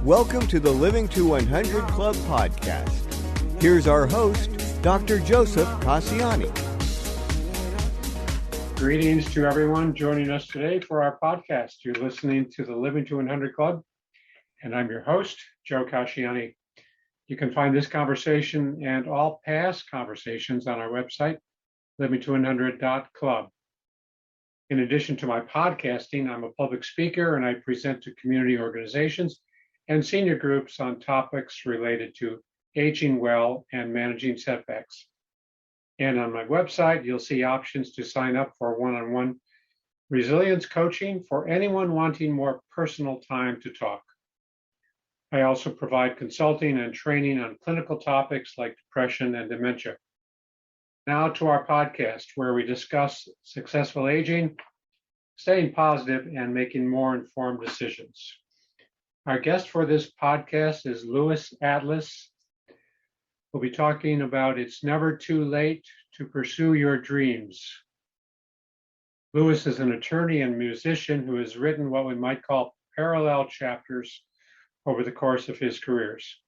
Welcome to the Living to 100 Club podcast. Here's our host, Dr. Joseph Cassiani. Greetings to everyone joining us today for our podcast. You're listening to the Living to 100 Club, and I'm your host, Joe Cassiani. You can find this conversation and all past conversations on our website, livingto100.club. In addition to my podcasting, I'm a public speaker and I present to community organizations and senior groups on topics related to aging well and managing setbacks. And on my website, you'll see options to sign up for one-on-one resilience coaching for anyone wanting more personal time to talk. I also provide consulting and training on clinical topics like depression and dementia. Now to our podcast, where we discuss successful aging, staying positive, and making more informed decisions. Our guest for this podcast is Louis Atlas. We'll be talking about It's Never Too Late to Pursue Your Dreams. Louis is an attorney and musician who has written what we might call parallel chapters over the course of his careers.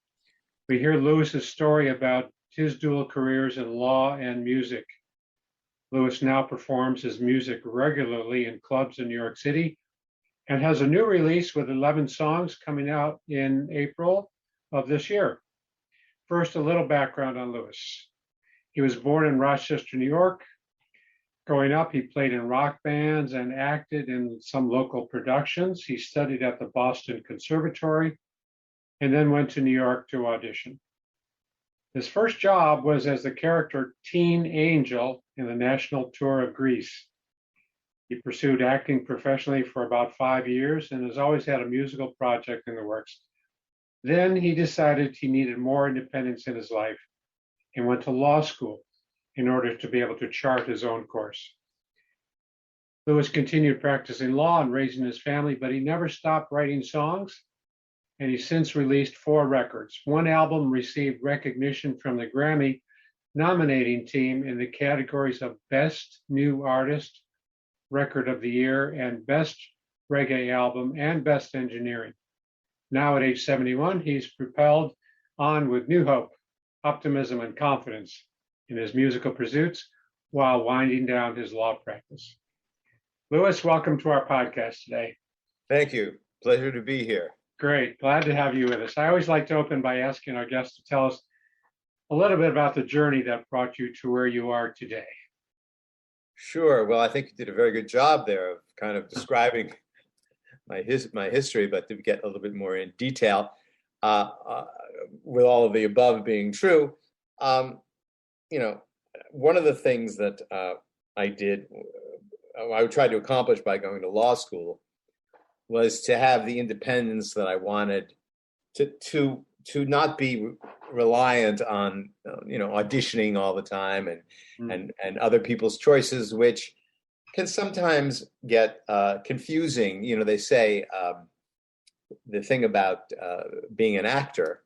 We hear Louis's story about his dual careers in law and music. Louis now performs his music regularly in clubs in New York City and has a new release with 11 songs coming out in April of this year. First, a little background on Louis. He was born in Rochester, New York. Growing up, he played in rock bands and acted in some local productions. He studied at the Boston Conservatory and then went to New York to audition. His first job was as the character Teen Angel in the national tour of Greece. He pursued acting professionally for about 5 years and has always had a musical project in the works. Then he decided he needed more independence in his life and went to law school in order to be able to chart his own course. Louis continued practicing law and raising his family, but he never stopped writing songs, and he's since released 4 records. One album received recognition from the Grammy nominating team in the categories of Best New Artist, Record of the Year, and Best Reggae Album, and Best Engineering. Now at age 71, he's propelled on with new hope, optimism, and confidence in his musical pursuits while winding down his law practice. Louis, welcome to our podcast today. Thank you. Pleasure to be here. Great. Glad to have you with us. I always like to open by asking our guests to tell us a little bit about the journey that brought you to where you are today. Sure. Well, I think you did a very good job there of kind of describing my history, but to get a little bit more in detail, with all of the above being true, one of the things that I tried to accomplish by going to law school was to have the independence that I wanted to not be reliant on auditioning all the time and other people's choices, which can sometimes get confusing. They say the thing about being an actor,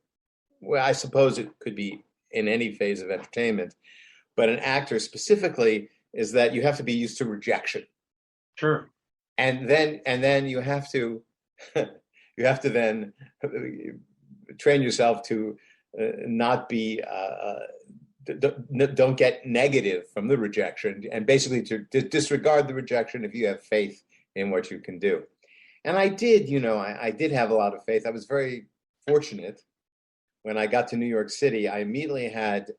well, I suppose it could be in any phase of entertainment, but an actor specifically is that you have to be used to rejection. Sure. And then you have to then train yourself to not be don't get negative from the rejection, and basically to disregard the rejection if you have faith in what you can do. And I did, I did have a lot of faith. I was very fortunate when I got to New York City. I immediately had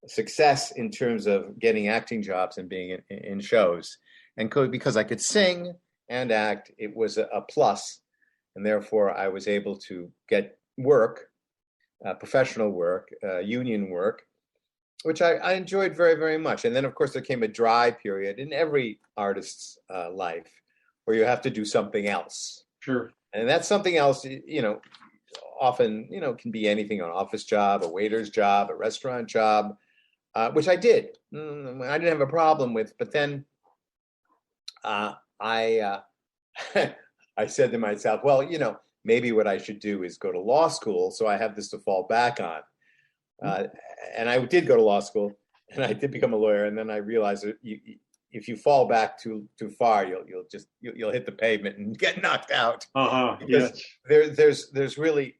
success in terms of getting acting jobs and being in shows. And because I could sing and act, it was a plus. And therefore, I was able to get work, professional work, union work, which I enjoyed very, very much. And then, of course, there came a dry period in every artist's life where you have to do something else. Sure. And that's something else, often, can be anything, an office job, a waiter's job, a restaurant job, which I did. I didn't have a problem with, but then I said to myself, well, maybe what I should do is go to law school, so I have this to fall back on. And I did go to law school, and I did become a lawyer, and then I realized that if you fall back too far, you'll hit the pavement and get knocked out. Because Yes. there's really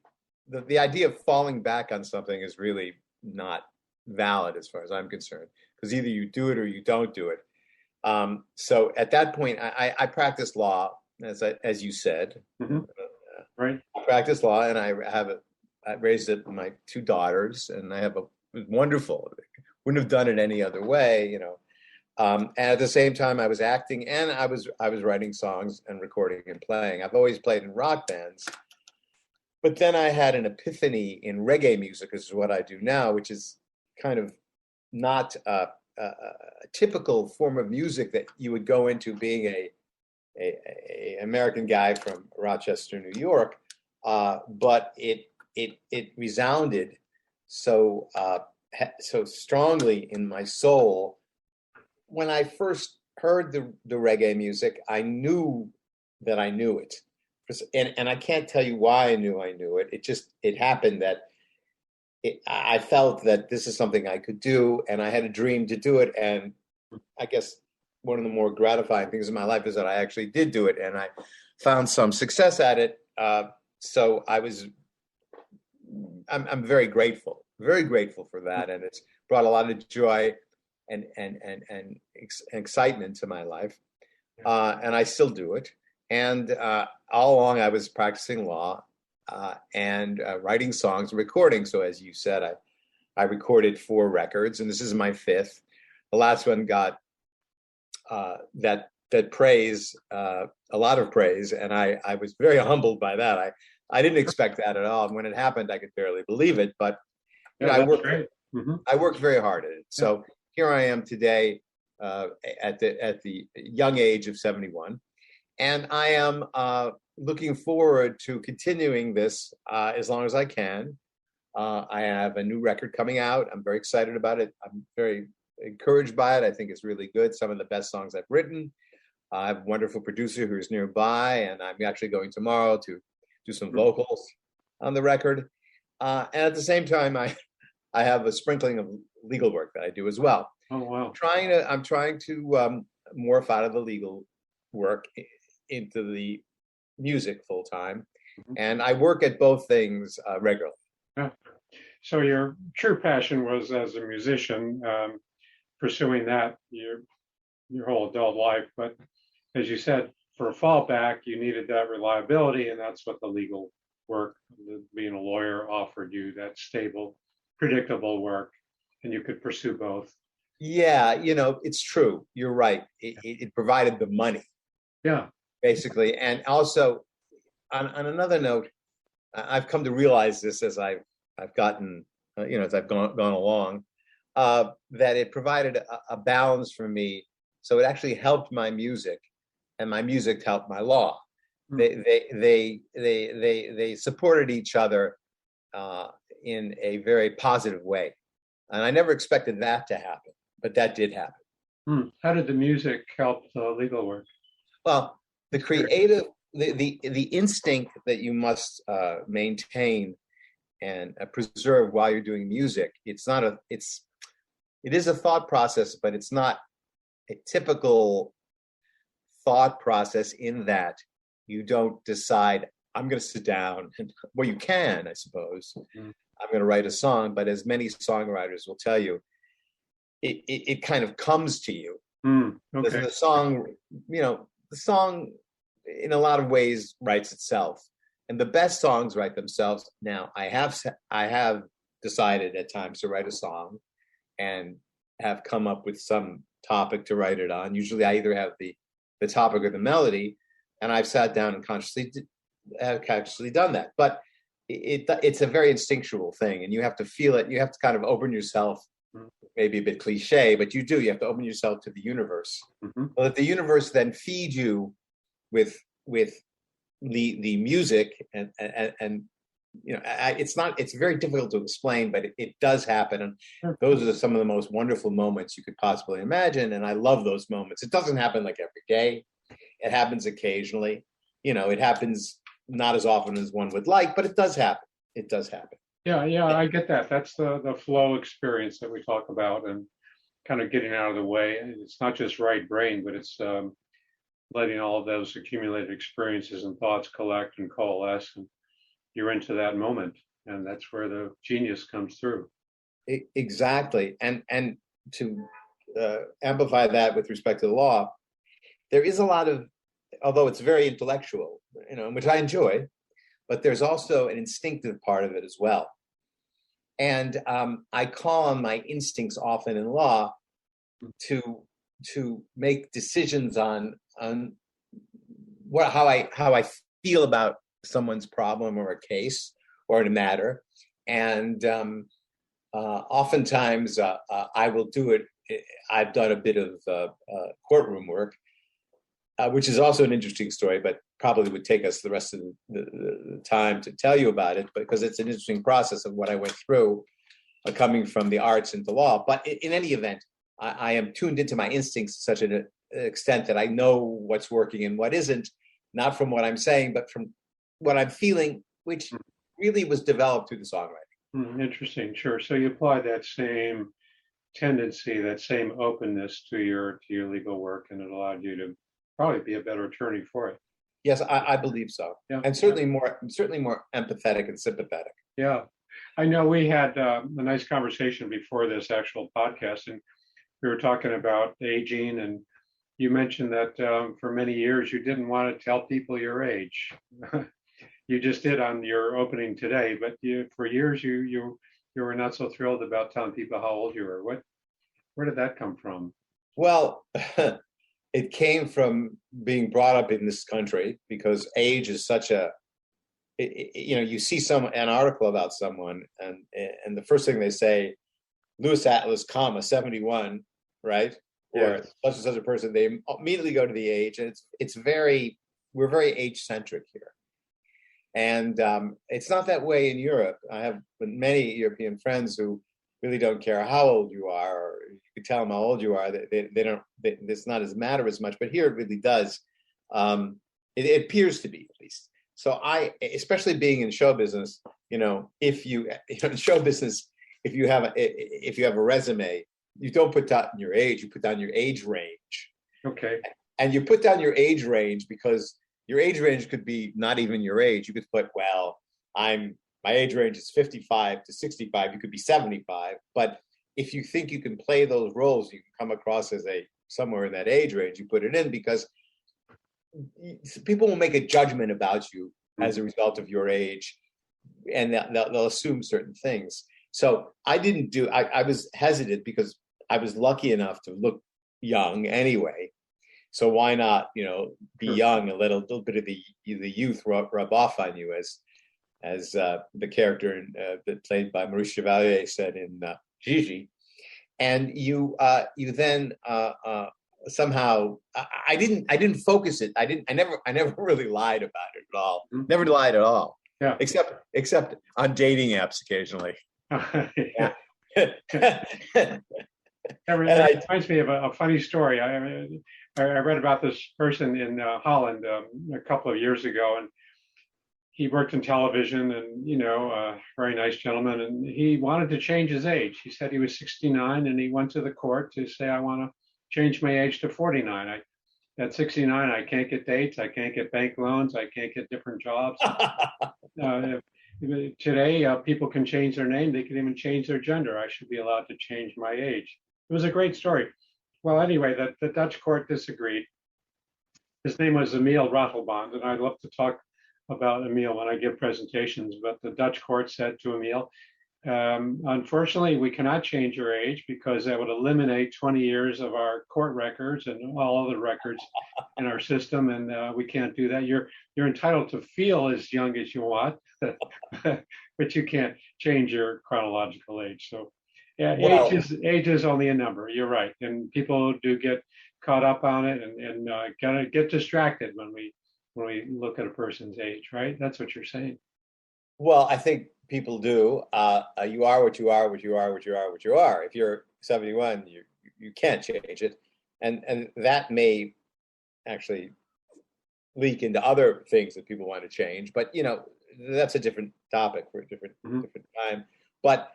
the idea of falling back on something is really not valid as far as I'm concerned, because either you do it or you don't do it. So at that point, I practiced law, as you said. Mm-hmm. Right. I practiced law, and I raised my two daughters, and it was wonderful. Wouldn't have done it any other way, you know. And at the same time, I was acting, and I was writing songs and recording and playing. I've always played in rock bands, but then I had an epiphany in reggae music, which is what I do now, which is kind of not a typical form of music that you would go into, being a American guy from Rochester, New York, but it resounded so strongly in my soul. When I first heard the reggae music, I knew that I knew it, and I can't tell you why I knew it. It happened that I felt that this is something I could do, and I had a dream to do it. And I guess one of the more gratifying things in my life is that I actually did do it, and I found some success at it. So I'm very grateful for that, and it's brought a lot of joy and excitement to my life, and I still do it. And all along, I was practicing law and writing songs and recording. So as you said, I recorded 4 records, and this is my 5th. The last one got that praise, a lot of praise, and I was very humbled by that. I didn't expect that at all. And when it happened, I could barely believe it. But I worked very hard at it. So here I am today at the young age of 71, and I am looking forward to continuing this as long as I can. I have a new record coming out. I'm very excited about it. I'm very encouraged by it. I think it's really good. Some of the best songs I've written. I have a wonderful producer who's nearby, and I'm actually going tomorrow to do some vocals on the record. And at the same time, I have a sprinkling of legal work that I do as well. Oh, wow. I'm trying to morph out of the legal work into the music full time. Mm-hmm. And I work at both things regularly. Yeah. So your true passion was as a musician, pursuing that your whole adult life. But as you said, for a fallback, you needed that reliability, and that's what the legal work, being a lawyer, offered you, that stable, predictable work, and you could pursue both. Yeah, it's true. You're right. It provided the money. Yeah. Basically. And also, on another note, I've come to realize this as I've gotten, as I've gone along, that it provided a balance for me. So it actually helped my music, and my music helped my law. They supported each other in a very positive way, and I never expected that to happen, but that did happen. How did the music help the legal work? Well, the creative, the instinct that you must maintain and preserve while you're doing music. It is a thought process, but it's not a typical thought process in that you don't decide, I'm going to sit down and, well, you can, I suppose. Mm-hmm. I'm going to write a song, but as many songwriters will tell you, it kind of comes to you. Okay. The song, the song in a lot of ways writes itself, and the best songs write themselves. Now, I have decided at times to write a song and have come up with some topic to write it on. Usually I either have the topic or the melody, and I've sat down and consciously done that. But it's a very instinctual thing, and you have to feel it. You have to kind of open yourself, maybe a bit cliche, but you have to open yourself to the universe. Mm-hmm. Well, that the universe then feeds you with the music, and it's very difficult to explain, but it does happen. And those are some of the most wonderful moments you could possibly imagine. And I love those moments. It doesn't happen like every day. It happens occasionally. It happens not as often as one would like, but it does happen. It does happen. Yeah, I get that. That's the flow experience that we talk about. And kind of getting out of the way. It's not just right brain, but it's letting all of those accumulated experiences and thoughts collect and coalesce, and you're into that moment, and that's where the genius comes through. Exactly, and to amplify that with respect to the law, there is a lot of, although it's very intellectual, which I enjoy, but there's also an instinctive part of it as well. And I call on my instincts often in law to make decisions on how I feel about someone's problem or a case or a matter, and oftentimes I will do it. I've done a bit of courtroom work, which is also an interesting story, but probably would take us the rest of the time to tell you about it, because it's an interesting process of what I went through coming from the arts into law. But in any event, I am tuned into my instincts to such an extent that I know what's working and what isn't, not from what I'm saying, but from what I'm feeling, which really was developed through the songwriting. Interesting, sure. So you apply that same tendency, that same openness to your legal work, and it allowed you to probably be a better attorney for it. Yes, I believe so. Yeah. And certainly more empathetic and sympathetic. Yeah. I know we had a nice conversation before this actual podcast, and we were talking about aging, and you mentioned that for many years you didn't want to tell people your age. You just did on your opening today, but for years you were not so thrilled about telling people how old you were. Where did that come from? Well, it came from being brought up in this country, because age is such a, you see an article about someone, and the first thing they say, Lewis Atlas, 71, right? Or Yes. such and such a person. They immediately go to the age, and we're very age centric here, and it's not that way in Europe. I have many European friends who really don't care how old you are, or you can tell them how old you are. They don't. It's not as matter as much, but here it really does. It appears to be, at least. So especially being in show business, if you in show business, if you have a resume, you don't put down your age, you put down your age range. Okay. And you put down your age range because your age range could be not even your age. You could put, well, my age range is 55 to 65. You could be 75. But if you think you can play those roles, you can come across as somewhere in that age range, you put it in, because people will make a judgment about you as a result of your age, and they'll assume certain things. So I was hesitant, because I was lucky enough to look young anyway. So why not, be young and let a little bit of the youth rub off on you, as the character that played by Maurice Chevalier said in Gigi. And you then somehow I didn't focus it. I never really lied about it at all. Never lied at all. Yeah. Except on dating apps occasionally. Yeah. That reminds me of a funny story. I read about this person in Holland a couple of years ago, and he worked in television, and a very nice gentleman, and he wanted to change his age. He said he was 69, and he went to the court to say, I want to change my age to 49. At 69, I can't get dates, I can't get bank loans, I can't get different jobs. Today, people can change their name, they can even change their gender. I should be allowed to change my age. It was a great story. Well, anyway, the Dutch court disagreed. His name was Emil Ratelband, and I'd love to talk about Emil when I give presentations, but the Dutch court said to Emil, unfortunately, we cannot change your age, because that would eliminate 20 years of our court records and all other records in our system, and we can't do that. You're entitled to feel as young as you want, but you can't change your chronological age. So, yeah, well, age is only a number. You're right, and people do get caught up on it and kind of get distracted when we look at a person's age. Right? That's what you're saying. Well, I think people do. You are what you are, what you are, what you are, what you are. If you're 71, you can't change it, and that may actually leak into other things that people want to change. But that's a different topic for a different time. But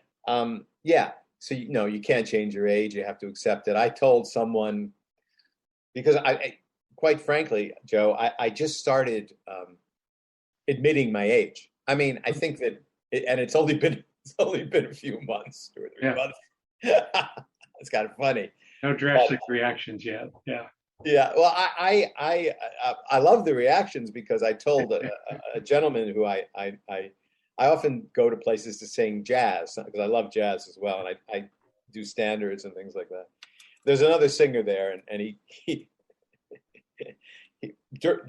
yeah, so you can't change your age. You have to accept it. I told someone, because quite frankly, Joe, I just started admitting my age. I mean, I think that, and it's only been a few months, 2 or 3 months. It's kind of funny. No drastic reactions yet. Yeah. Yeah. Well, I love the reactions, because I told a gentleman who I often go to places to sing jazz, because I love jazz as well, and I do standards and things like that. There's another singer there, and he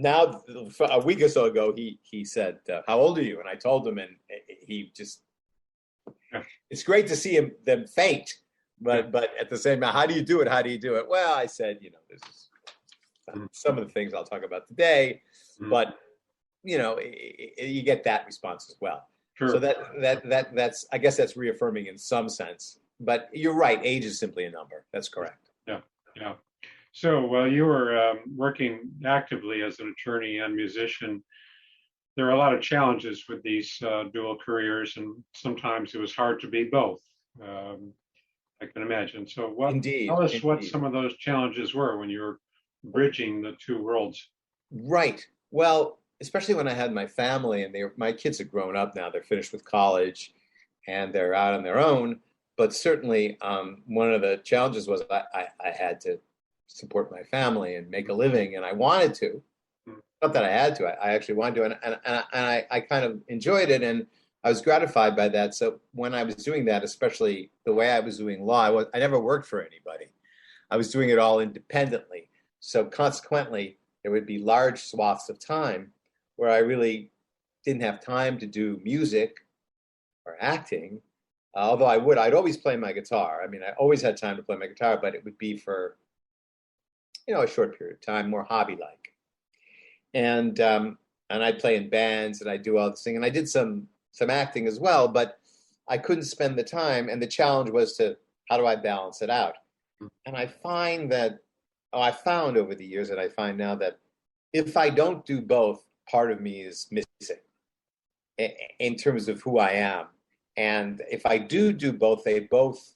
now a week or so ago he said, "How old are you?" And I told him, and he just, it's great to see them faint, but at the same time, how do you do it? How do you do it? Well, I said, this is some of the things I'll talk about today, but you get that response as well. Sure. So that's, I guess that's reaffirming in some sense. But you're right, age is simply a number. That's correct. Yeah. So while you were working actively as an attorney and musician, there are a lot of challenges with these dual careers, and sometimes it was hard to be both. I can imagine. So tell us what some of those challenges were when you were bridging the two worlds. Right. Well, especially when I had my family, and my kids are grown up now. They're finished with college and they're out on their own. But certainly one of the challenges was I had to support my family and make a living, and I wanted to. Not that I had to, I actually wanted to, and I kind of enjoyed it, and I was gratified by that. So when I was doing that, especially the way I was doing law, I never worked for anybody. I was doing it all independently. So consequently, there would be large swaths of time where I really didn't have time to do music or acting. Although I'd always play my guitar. I mean, I always had time to play my guitar, but it would be for, a short period of time, more hobby-like. And I'd play in bands, and I'd do all this thing, and I did some acting as well, but I couldn't spend the time. And the challenge was how do I balance it out? And I found over the years, and I find now, that if I don't do both, part of me is missing in terms of who I am. And if I do both, they both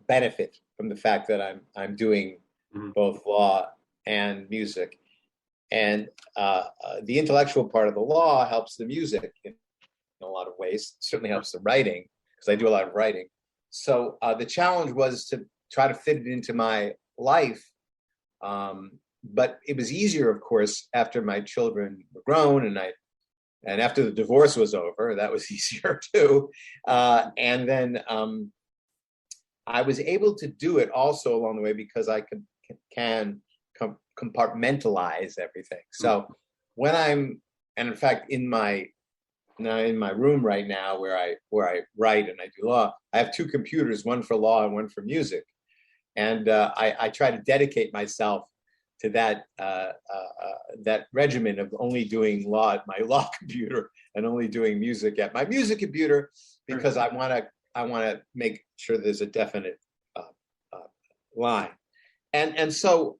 benefit from the fact that I'm doing both law and music. And the intellectual part of the law helps the music in a lot of ways. It certainly helps the writing, because I do a lot of writing. So the challenge was to try to fit it into my life. But it was easier, of course, after my children were grown, and after the divorce was over. That was easier too. And then I was able to do it also along the way, because I can compartmentalize everything. So when and in fact, in my room right now, where I write and I do law, I have two computers, one for law and one for music. And I try to dedicate myself to that regimen of only doing law at my law computer and only doing music at my music computer, because I want to make sure there's a definite line. And so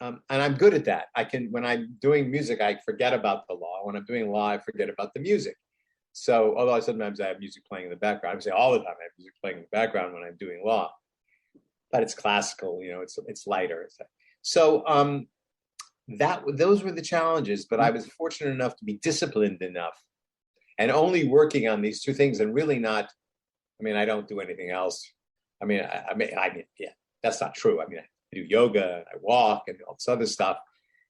and I'm good at that. When I'm doing music, I forget about the law. When I'm doing law, I forget about the music. So although sometimes I have music playing in the background, I would say all the time I have music playing in the background when I'm doing law. But it's classical, it's lighter. So those were the challenges, but I was fortunate enough to be disciplined enough and only working on these two things, and really not, I don't do anything else. Yeah, that's not true. I do yoga, and I walk, and all this other stuff.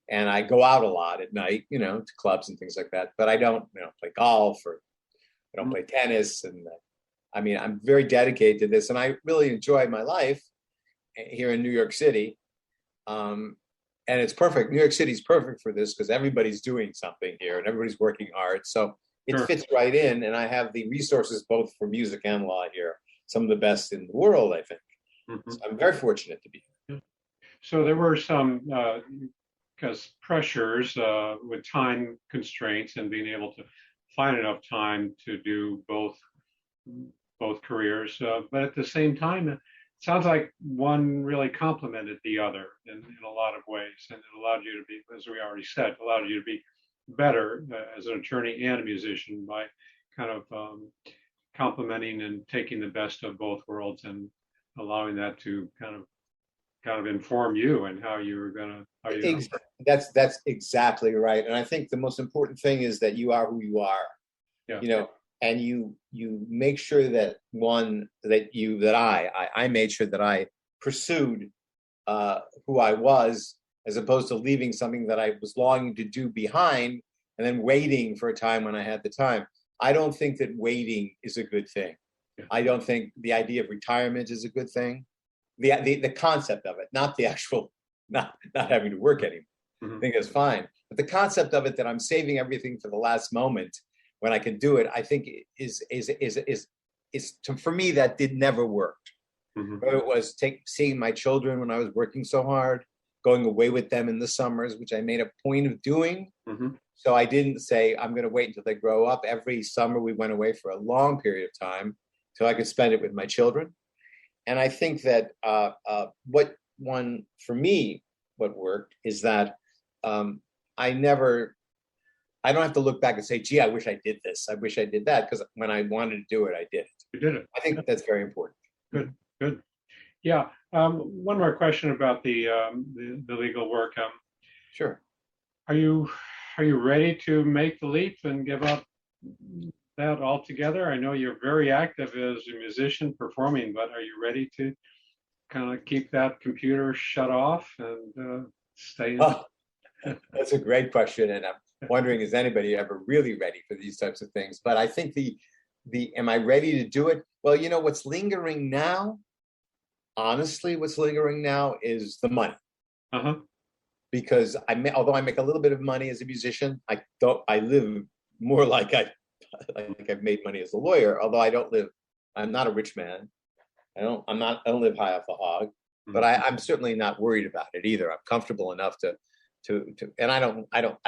And I go out a lot at night, to clubs and things like that. But I don't, play golf, or I don't play tennis. And I'm very dedicated to this, and I really enjoy my life here in New York City. And it's perfect. New York City's perfect for this, because everybody's doing something here and everybody's working hard. So it fits right in. And I have the resources both for music and law here, some of the best in the world, I think. So I'm very fortunate to be here. So there were some pressures with time constraints and being able to find enough time to do both careers. But at the same time, it sounds like one really complemented the other in a lot of ways, and it allowed you to be, as we already said, allowed you to be better as an attorney and a musician by kind of complementing and taking the best of both worlds and allowing that to kind of inform you and how you're gonna. That's exactly right. And I think the most important thing is that you are who you are. Yeah. And you make sure that I made sure that I pursued who I was, as opposed to leaving something that I was longing to do behind and then waiting for a time when I had the time. I don't think that waiting is a good thing. Yeah. I don't think the idea of retirement is a good thing. The concept of it, not the actual, not having to work anymore. Mm-hmm. I think that's fine. But the concept of it, that I'm saving everything for the last moment when I can do it, I think is for me, that never worked. Mm-hmm. Whether it was seeing my children when I was working so hard, going away with them in the summers, which I made a point of doing. Mm-hmm. So I didn't say, I'm going to wait until they grow up. Every summer we went away for a long period of time till I could spend it with my children. And I think that what worked is that I don't have to look back and say, gee, I wish I did this. I wish I did that. Because when I wanted to do it, I did it. You did it. I think that's very important. Good. Yeah. One more question about the legal work. Sure. Are you ready to make the leap and give up that altogether? I know you're very active as a musician performing, but are you ready to kind of keep that computer shut off and stay in? Oh, that's a great question, and I'm wondering, is anybody ever really ready for these types of things? But I think am I ready to do it? Well, what's lingering now, honestly, what's lingering now is the money. Uh-huh. Because although I make a little bit of money as a musician, I live more like I've made money as a lawyer. Although I'm not a rich man. I don't live high off the hog. Mm-hmm. But I'm certainly not worried about it either. I'm comfortable enough to, and I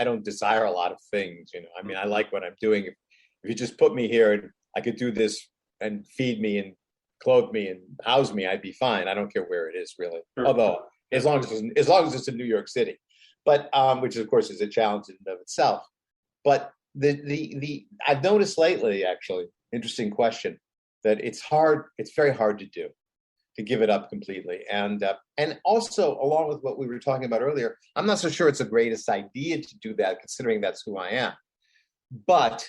don't desire a lot of things. I mean, I like what I'm doing. If you just put me here and I could do this and feed me and clothe me and house me, I'd be fine. I don't care where it is, really. Sure. Although, as long as it's in New York City, but which of course is a challenge in and of itself. But the I've noticed lately, actually, interesting question, that it's very hard to do, to give it up completely. And also, along with what we were talking about earlier, I'm not so sure it's the greatest idea to do that, considering that's who I am. But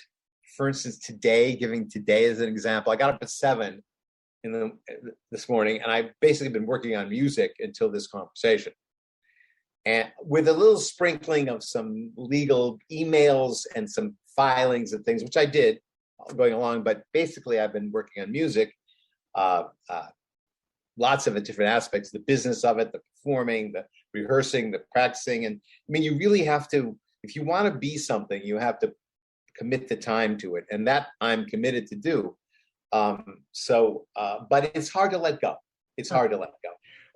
for instance, giving today as an example, I got up at 7 this morning, and I've basically been working on music until this conversation, and with a little sprinkling of some legal emails and some filings and things, which I did going along. But basically, I've been working on music, lots of different aspects, the business of it, the performing, the rehearsing, the practicing. And I mean, you really have to, if you want to be something, you have to commit the time to it, and that I'm committed to do. But it's hard to let go.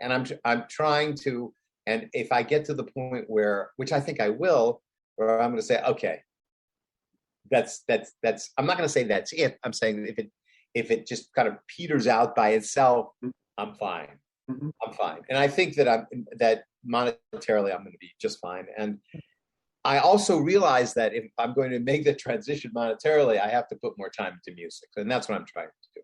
And I'm trying to, and if I get to the point where, which I think I will, where I'm going to say, okay, that's, I'm not going to say that's it. I'm saying if it just kind of peters out by itself, I'm fine. Mm-hmm. I'm fine. And I think that monetarily, I'm going to be just fine. And I also realize that if I'm going to make the transition monetarily, I have to put more time into music. And that's what I'm trying to do.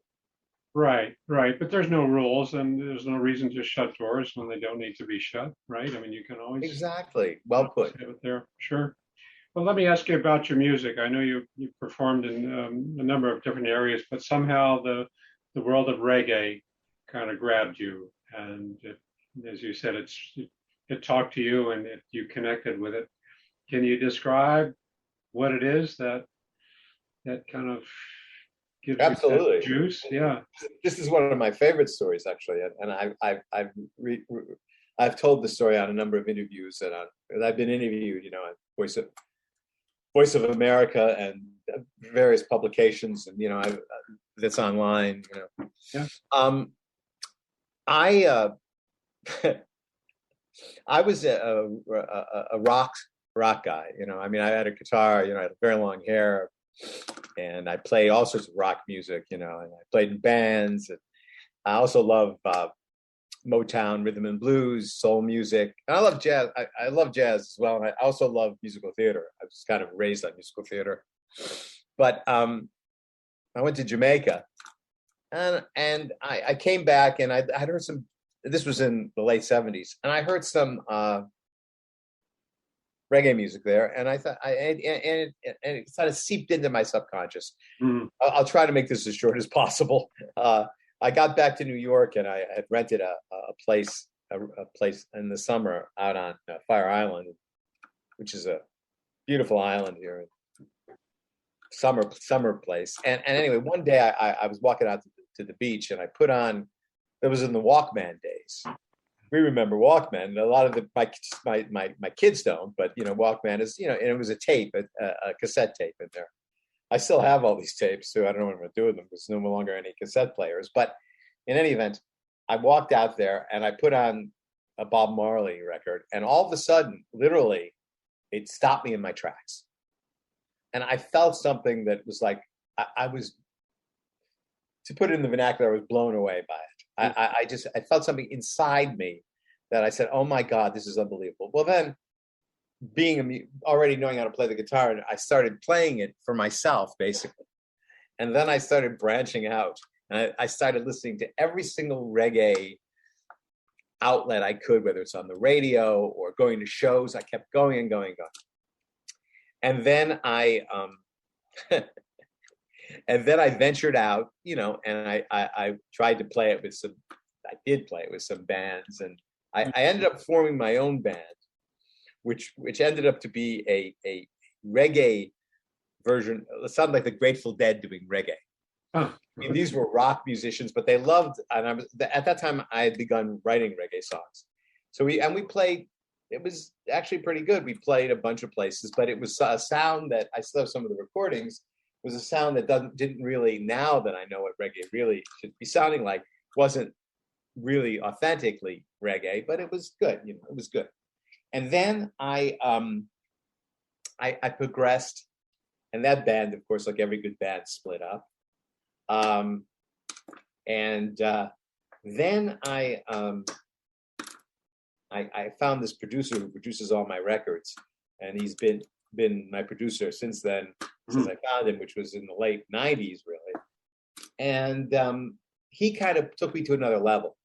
Right. But there's no rules, and there's no reason to shut doors when they don't need to be shut, right? I mean, you can always... Exactly. Well put. Have it there. Sure. Well, let me ask you about your music. I know you performed in a number of different areas, but somehow the world of reggae kind of grabbed you. And as you said, it talked to you and you connected with it. Can you describe what it is that kind of gives Absolutely. You that juice? Yeah. This is one of my favorite stories, actually, and I've told the story on a number of interviews, and I've been interviewed, on Voice of America and various publications, and that's online. Yeah. I was a rock guy, I mean, I had a guitar, I had very long hair, and I played all sorts of rock music, and I played in bands. And I also love Motown, rhythm and blues, soul music. And I love jazz. I love jazz as well. And I also love musical theater. I was kind of raised on musical theater. But I went to Jamaica, and I came back, and I heard some. This was in the late '70s, and I heard some reggae music there, and I thought, and it sort of seeped into my subconscious. Mm. I'll try to make this as short as possible. I got back to New York, and I had rented a place in the summer out on Fire Island, which is a beautiful island here, summer place. And anyway, one day I was walking out to the beach, and I put on. It was in the Walkman days. We remember Walkman. A lot of my kids don't, but Walkman is and it was a tape, a cassette tape in there. I still have all these tapes, so I don't know what I'm going to do with them. There's no longer any cassette players. But in any event, I walked out there and I put on a Bob Marley record, and all of a sudden, literally, it stopped me in my tracks, and I felt something that was like I was, to put it in the vernacular, I was blown away by it. I felt something inside me that I said, "Oh my God, this is unbelievable." Well, then, already knowing how to play the guitar, I started playing it for myself, basically. And then I started branching out, and I started listening to every single reggae outlet I could, whether it's on the radio or going to shows. I kept going and going and going. And then and then I ventured out, and I tried to play it with some. I did play it with some bands, and I ended up forming my own band, which ended up to be a reggae version. It sounded like the Grateful Dead doing reggae. Huh. I mean, these were rock musicians, but they loved. And at that time I had begun writing reggae songs, so we played. It was actually pretty good. We played a bunch of places, but it was a sound that I still have some of the recordings. Was a sound that didn't really, now that I know what reggae really should be sounding like, wasn't really authentically reggae, but it was good. It was good. And then I progressed, and that band, of course, like every good band, split up. Then I found this producer who produces all my records, and he's been my producer since then, since I found him, which was in the late '90s, really. And he kind of took me to another level.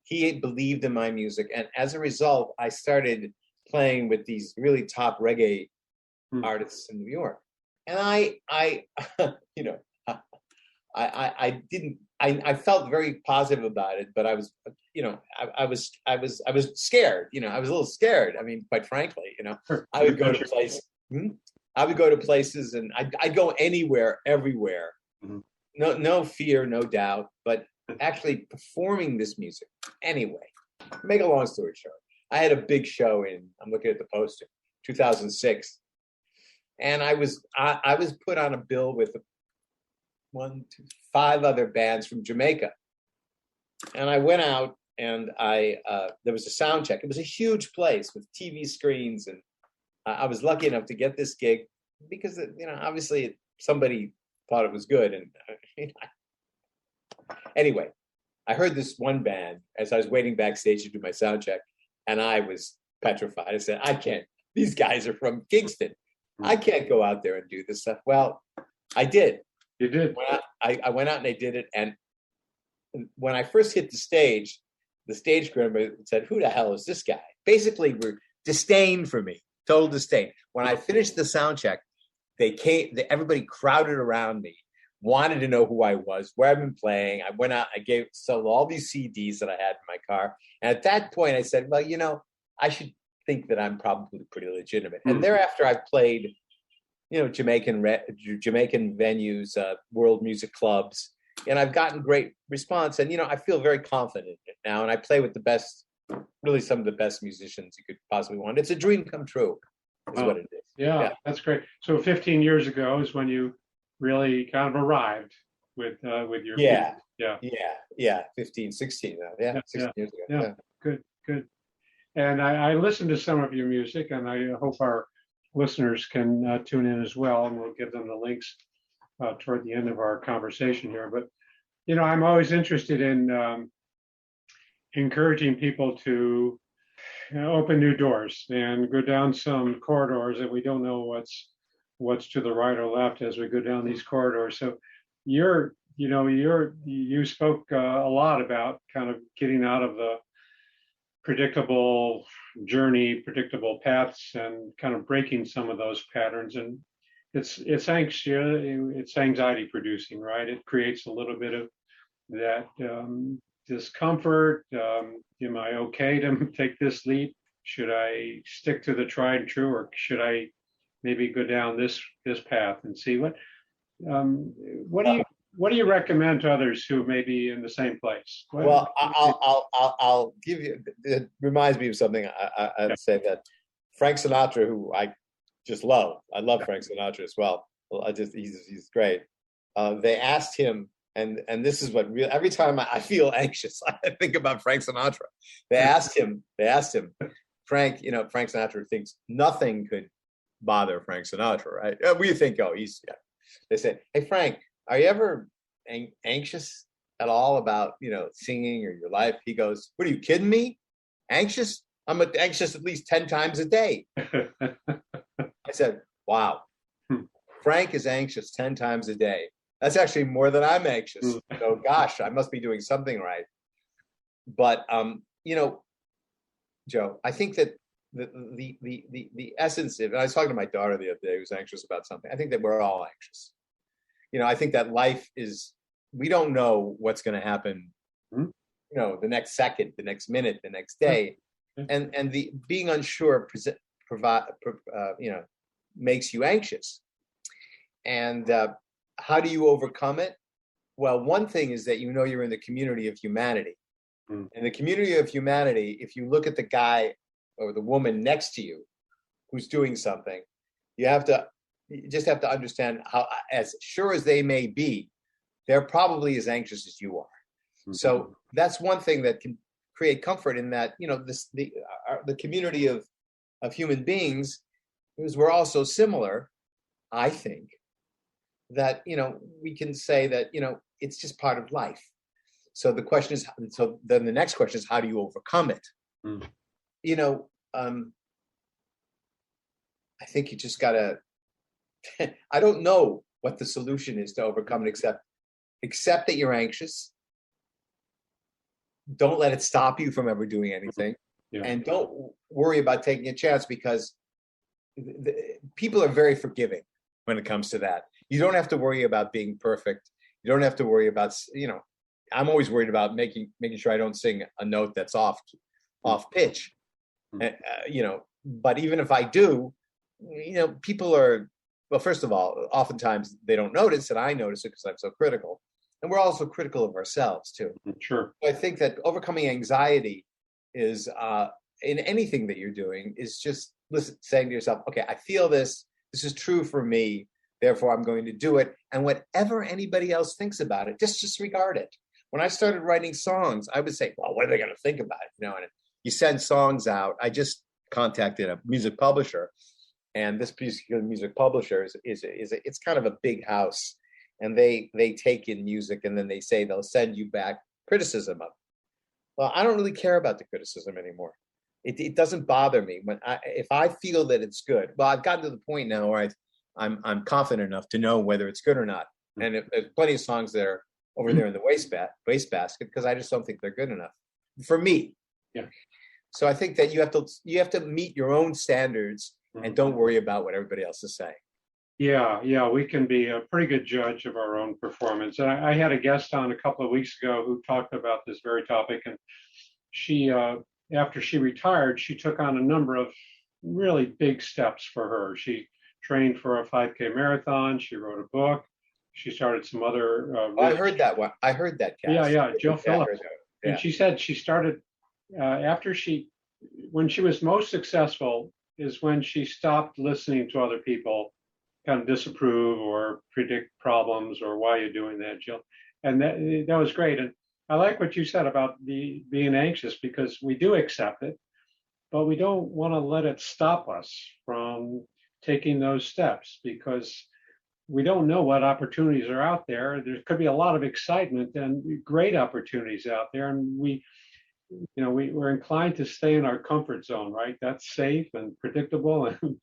He believed in my music, and as a result, I started playing with these really top reggae artists in New York. And I felt very positive about it, but I was, I was scared. I was a little scared. I mean, quite frankly, I would go to places. I would go to places, and I'd go anywhere, everywhere. Mm-hmm. No fear, no doubt, but actually performing this music anyway. Make a long story short, I had a big show I'm looking at the poster, 2006, and I was put on a bill with 5 other bands from Jamaica, and I went out, and there was a sound check. It was a huge place with TV screens, and I was lucky enough to get this gig because obviously somebody thought it was good, and anyway, I heard this one band as I was waiting backstage to do my sound check, and I was petrified. I said, I can't. These guys are from Kingston. I can't go out there and do this stuff. Well, I did. You did. I went out and I did it. And when I first hit the stage crew said, "Who the hell is this guy?" Basically, were disdain for me, total disdain. When I finished the sound check, everybody crowded around me, wanted to know who I was, where I've been playing. I went out, sold all these CDs that I had in my car. And at that point, I said, well, I should think that I'm probably pretty legitimate. And thereafter, I've played, Jamaican venues, world music clubs, and I've gotten great response. And, I feel very confident in it now. And I play with really some of the best musicians you could possibly want. It's a dream come true, is what it is. Yeah, that's great. So 15 years ago is when you really kind of arrived with your yeah music. 15, 16 now. 16 years ago. Good. And I listened to some of your music, and I hope our listeners can tune in as well, and we'll give them the links toward the end of our conversation here. But I'm always interested in encouraging people to open new doors and go down some corridors that we don't know what's what's to the right or left as we go down these corridors. So you spoke a lot about kind of getting out of the predictable journey, predictable paths, and kind of breaking some of those patterns. And it's anxiety producing, right? It creates a little bit of that discomfort. Am I okay to take this leap? Should I stick to the tried and true, or should I maybe go down this path and see what do you recommend to others who may be in the same place? Well, I'll give you. It reminds me of something. I'd say that Frank Sinatra, who I just love. I love Frank Sinatra as well. He's great. They asked him, and this is what every time I feel anxious, I think about Frank Sinatra. They asked him, Frank. Frank Sinatra thinks nothing could bother Frank Sinatra, right? We think, he's. Yeah. They said, hey Frank, are you ever anxious at all about singing or your life? He goes, what are you kidding me? Anxious? I'm anxious at least 10 times a day. I said, wow. Frank is anxious 10 times a day. That's actually more than I'm anxious. So gosh, I must be doing something right. But Joe, I think that the essence of, and I was talking to my daughter the other day who was anxious about something. I think that we're all anxious. I think that life is, we don't know what's going to happen, the next second, the next minute, the next day. And the being unsure makes you anxious. And how do you overcome it? Well, one thing is that you're in the community of humanity. In the community of humanity, if you look at the guy or the woman next to you who's doing something, you just have to understand how, as sure as they may be, they're probably as anxious as you are. So that's one thing that can create comfort in that, the community of human beings, because we're all so similar, I think, that, we can say that, it's just part of life. So the question is, then the next question is, how do you overcome it? I think you just gotta, I don't know what the solution is to overcome it, except that you're anxious. Don't let it stop you from ever doing anything. Yeah. And don't worry about taking a chance, because people are very forgiving when it comes to that. You don't have to worry about being perfect. You don't have to worry about, I'm always worried about making sure I don't sing a note that's off pitch. But even if I do, people are, well, first of all, oftentimes they don't notice, and I notice it because I'm so critical. And we're also critical of ourselves too. Sure. So I think that overcoming anxiety is, in anything that you're doing, is just saying to yourself, okay, I feel this is true for me, therefore I'm going to do it. And whatever anybody else thinks about it, just disregard it. When I started writing songs, I would say, well, what are they going to think about it? And you send songs out. I just contacted a music publisher, and this particular music publisher it's kind of a big house, and they take in music, and then they say they'll send you back criticism of it. Well, I don't really care about the criticism anymore. It doesn't bother me if I feel that it's good. Well, I've gotten to the point now where I'm confident enough to know whether it's good or not. And there's plenty of songs that are over there in the wastebasket because I just don't think they're good enough for me. Yeah. So I think that you have to meet your own standards and don't worry about what everybody else is saying. Yeah, we can be a pretty good judge of our own performance. And I had a guest on a couple of weeks ago who talked about this very topic, and she, after she retired, she took on a number of really big steps for her. She trained for a 5K marathon. She wrote a book. She started some other. I heard that one. I heard that. Cast. Yeah, Jill Phillips. Yeah. And she said she started when she was most successful is when she stopped listening to other people kind of disapprove or predict problems or why you're doing that, Jill. And that was great. And I like what you said about being anxious, because we do accept it, but we don't want to let it stop us from taking those steps, because we don't know what opportunities are out there. There could be a lot of excitement and great opportunities out there. And we're inclined to stay in our comfort zone, right? That's safe and predictable. And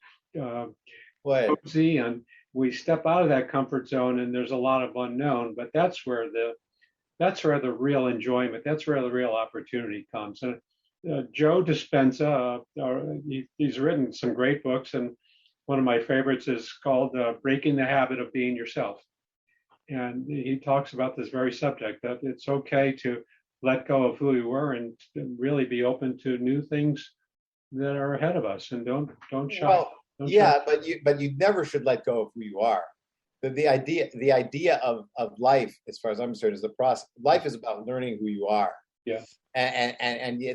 Way. cozy, and we step out of that comfort zone, and there's a lot of unknown. But that's where the real enjoyment, that's where the real opportunity comes. And Joe Dispenza, he's written some great books, and one of my favorites is called "Breaking the Habit of Being Yourself." And he talks about this very subject, that it's okay to let go of who you were and really be open to new things that are ahead of us, and don't shy. Well, Don't yeah, shy. but you never should let go of who you are. The idea of life, as far as I'm concerned, is the process. Life is about learning who you are. Yeah. And yeah,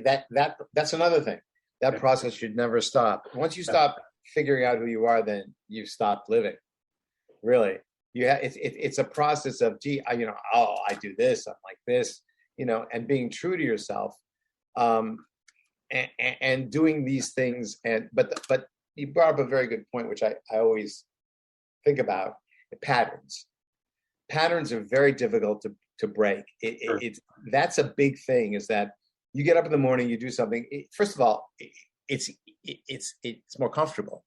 that's another thing. That Yeah. process should never stop. Once you stop figuring out who you are, then you've stopped living. Really. It's a process of, I do this, I'm like this, and being true to yourself, and doing these things. But you brought up a very good point, which I always think about: patterns. Patterns are very difficult to break. Sure. That's a big thing. Is that you get up in the morning, you do something. First of all, it's more comfortable,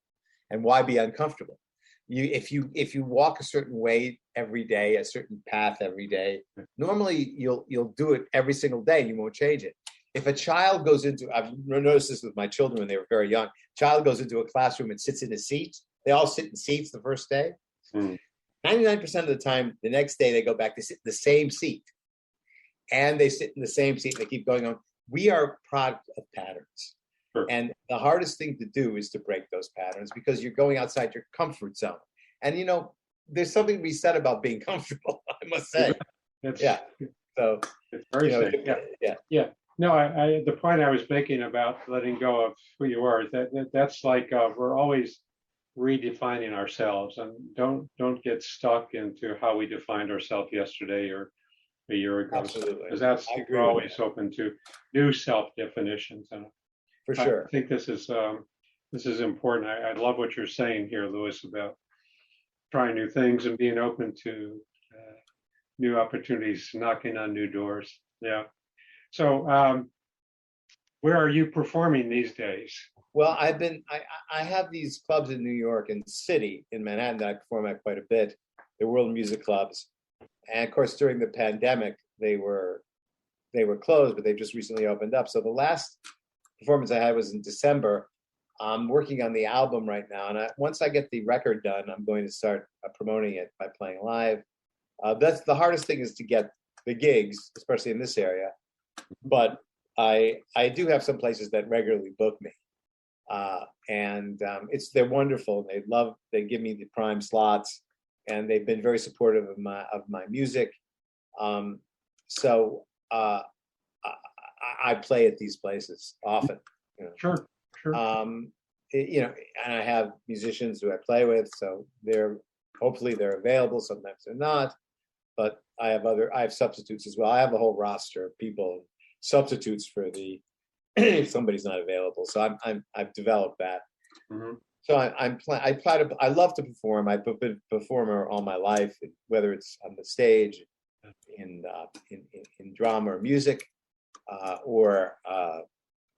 and why be uncomfortable? If you walk a certain way every day, a certain path every day, normally you'll do it every single day. You won't change it. If a child goes into, I've noticed this with my children when they were very young. Child goes into a classroom and sits in a seat. They all sit in seats the first day. 99% of the time, the next day they go back to sit in the same seat, and they sit in the same seat. And they keep going on. We are a product of patterns. Sure. And the hardest thing to do is to break those patterns, because you're going outside your comfort zone. And, there's something to be said about being comfortable, I must say. Yeah. So, it's very safe. Yeah. No, I the point I was making about letting go of who you are, that's like we're always redefining ourselves, and don't get stuck into how we defined ourselves yesterday or a year ago. Absolutely. Because we're always open to new self definitions. And for sure. I think this is important. I love what you're saying here, Louis, about trying new things and being open to new opportunities, knocking on new doors. Yeah. So, where are you performing these days? Well, I have these clubs in New York and City in Manhattan that I perform at quite a bit. They're world music clubs. And of course, during the pandemic, they were closed, but they've just recently opened up. So the last performance I had was in December. I'm working on the album right now. And once I get the record done, I'm going to start promoting it by playing live. That's the hardest thing, is to get the gigs, especially in this area. But I do have some places that regularly book me. And they're wonderful. They give me the prime slots, and they've been very supportive of my music. So I play at these places often. Sure. And I have musicians who I play with, so hopefully they're available. Sometimes they're not, but I have substitutes as well. I have a whole roster of people, substitutes for if somebody's not available. So I've developed that. Mm-hmm. So I love to perform. I've been a performer all my life, whether it's on the stage, in drama or music, or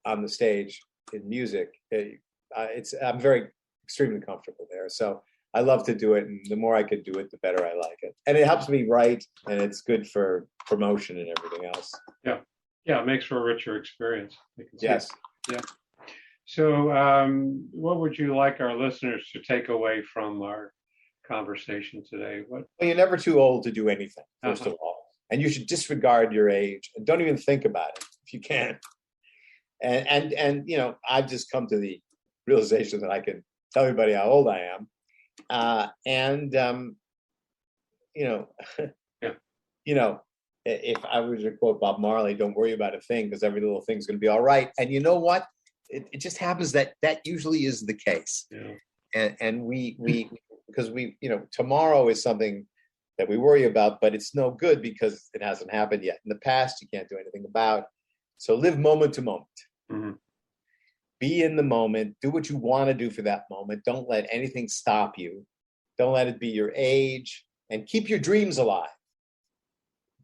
on the stage in music. I'm very extremely comfortable there. So I love to do it, and the more I could do it, the better I like it. And it helps me write, and it's good for promotion and everything else. Yeah, it makes for a richer experience. Yes. Yeah. So, what would you like our listeners to take away from our conversation today? Well, you're never too old to do anything, first of all. And you should disregard your age, and don't even think about it if you can. And I've just come to the realization that I can tell everybody how old I am. If I was to quote Bob Marley, don't worry about a thing, because every little thing's going to be all right. And you know what? It just happens that usually is the case. Yeah. And because tomorrow is something that we worry about, but it's no good because it hasn't happened yet. In the past, you can't do anything about. So live moment to moment. Mm-hmm. Be in the moment. Do what you want to do for that moment. Don't let anything stop you. Don't let it be your age, and keep your dreams alive.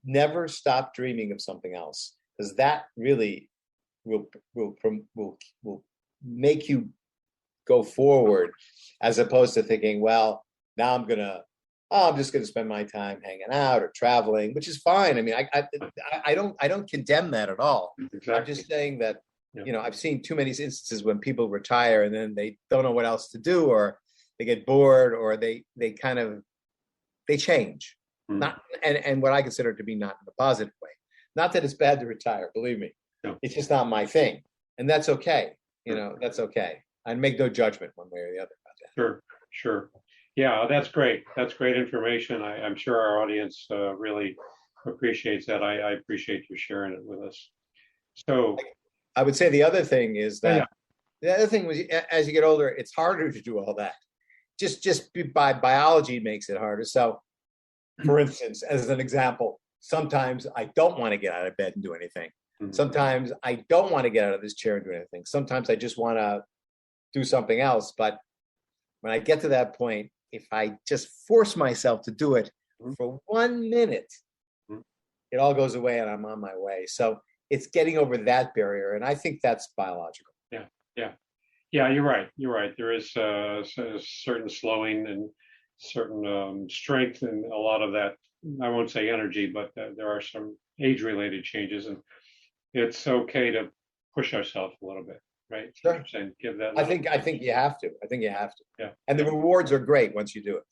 Never stop dreaming of something else, because that really will make you go forward, as opposed to thinking, well, now I'm just gonna spend my time hanging out or traveling, which is fine. I mean, I don't condemn that at all. Exactly. I'm just saying that, I've seen too many instances when people retire and then they don't know what else to do, or they get bored, or they change. Not and what I consider to be not in a positive way. Not that it's bad to retire, believe me. No. It's just not my thing. And that's okay. That's okay. I make no judgment one way or the other about that. Sure. Yeah, that's great. That's great information. I'm sure our audience really appreciates that. I appreciate you sharing it with us. So I would say the other thing is that the other thing was, as you get older, it's harder to do all that. Just by biology makes it harder. So, for instance, as an example, sometimes I don't want to get out of bed and do anything. Sometimes I don't want to get out of this chair and do anything. Sometimes I just want to do something else. But when I get to that point, if I just force myself to do it for 1 minute, it all goes away and I'm on my way. So it's getting over that barrier. And I think that's biological. Yeah, you're right. There is a certain slowing and certain strength and a lot of that, I won't say energy, but there are some age-related changes. And it's okay to push ourselves a little bit, right? Sure. Saying, give that. I think you have to. Yeah. And the rewards are great once you do it.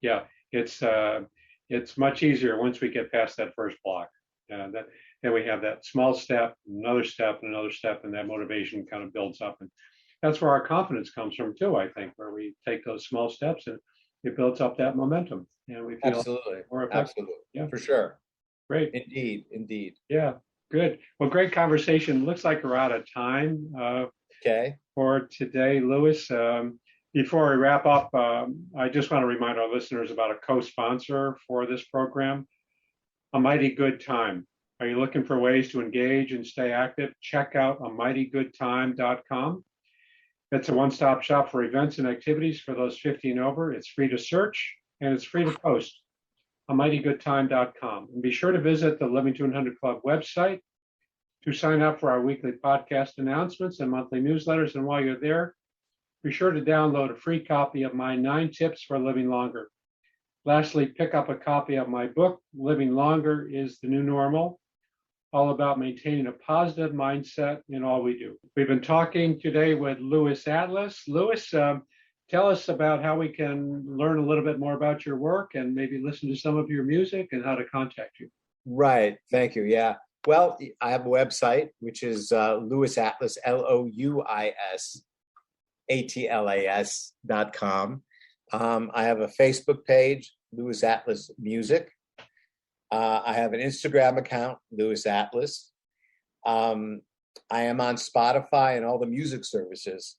Yeah. It's much easier once we get past that first block. Then we have that small step, another step, and another step, and that motivation kind of builds up. And that's where our confidence comes from too, I think, where we take those small steps and it builds up that momentum. And we feel more effective. Absolutely. Yeah. For sure. Great. Indeed. Yeah. Good. Well, great conversation. Looks like we're out of time for today, Louis. Before we wrap up, I just want to remind our listeners about a co-sponsor for this program, A Mighty Good Time. Are you looking for ways to engage and stay active? Check out amightygoodtime.com. It's a one-stop shop for events and activities for those 50 and over. It's free to search and it's free to post. amightygoodtime.com. And be sure to visit the Living to 100 Club website to sign up for our weekly podcast announcements and monthly newsletters. And while you're there, be sure to download a free copy of my 9 tips for living longer. Lastly, pick up a copy of my book, Living Longer is the New Normal, all about maintaining a positive mindset in all we do. We've been talking today with Louis Atlas. Louis, tell us about how we can learn a little bit more about your work and maybe listen to some of your music and how to contact you. Right. Thank you. Yeah. Well, I have a website, which is Louis Atlas, LouisAtlas.com. I have a Facebook page, Louis Atlas Music. I have an Instagram account, Louis Atlas. I am on Spotify and all the music services.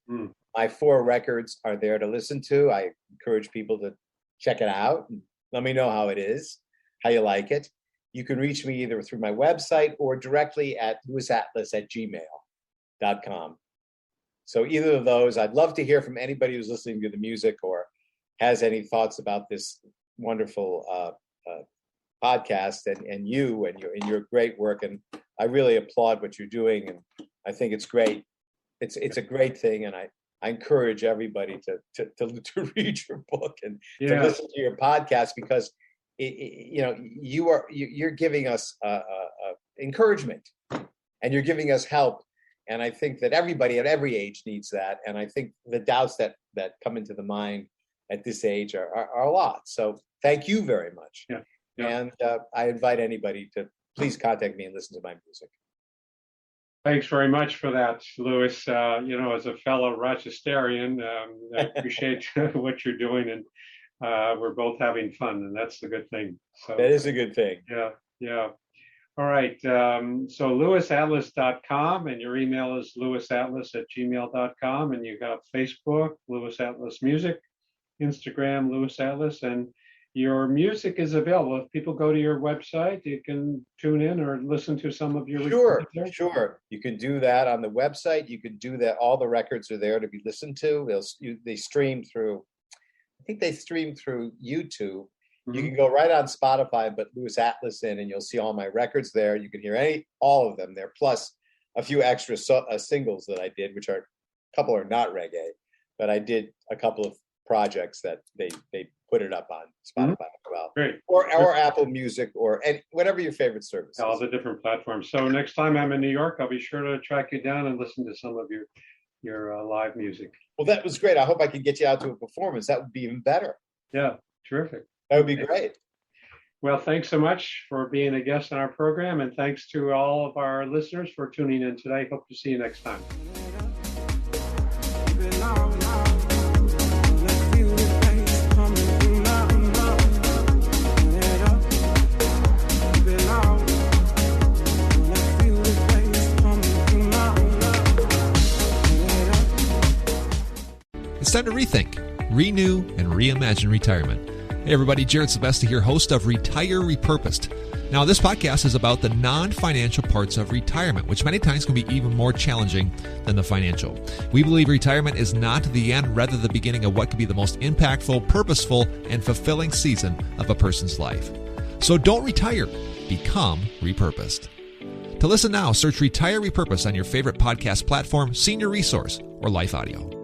My 4 records are there to listen to. I encourage people to check it out and let me know how it is, how you like it. You can reach me either through my website or directly at louisatlas@gmail.com. So either of those, I'd love to hear from anybody who's listening to the music or has any thoughts about this wonderful podcast and your great work. And I really applaud what you're doing. And I think it's great. It's a great thing. And I encourage everybody to read your book and to listen to your podcast, because you're giving us encouragement and you're giving us help. And I think that everybody at every age needs that. And I think the doubts that come into the mind at this age are a lot. So thank you very much. Yeah. And I invite anybody to please contact me and listen to my music. Thanks very much for that, Louis. As a fellow Rochesterian, I appreciate what you're doing, and we're both having fun, and that's the good thing. So that is a good thing. Yeah. All right. So louisatlas.com, and your email is louisatlas@gmail.com, and you got Facebook, Louis Atlas Music, Instagram, Louis Atlas, and your music is available. If people go to your website, you can tune in or listen to some of your recordings. Sure. You can do that on the website. You can do that. All the records are there to be listened to. They stream through, I think they stream through YouTube. Mm-hmm. You can go right on Spotify, but Louis Atlas in, and you'll see all my records there. You can hear all of them there, plus a few extra singles that I did, which a couple are not reggae. but I did a couple of projects that they put it up on Spotify as well. Great. Or Apple Music or whatever your favorite service is. All the different platforms. So next time I'm in New York, I'll be sure to track you down and listen to some of your live music. Well, that was great. I hope I could get you out to a performance. That would be even better. Yeah, terrific. That would be great. Well, thanks so much for being a guest on our program, and thanks to all of our listeners for tuning in today. Hope to see you next time. It's time to rethink, renew, and reimagine retirement. Hey everybody, Jared Sylvester here, host of Retire Repurposed. Now this podcast is about the non-financial parts of retirement, which many times can be even more challenging than the financial. We believe retirement is not the end, rather the beginning of what could be the most impactful, purposeful, and fulfilling season of a person's life. So don't retire, become repurposed. To listen now, search Retire Repurposed on your favorite podcast platform, Senior Resource, or Life Audio.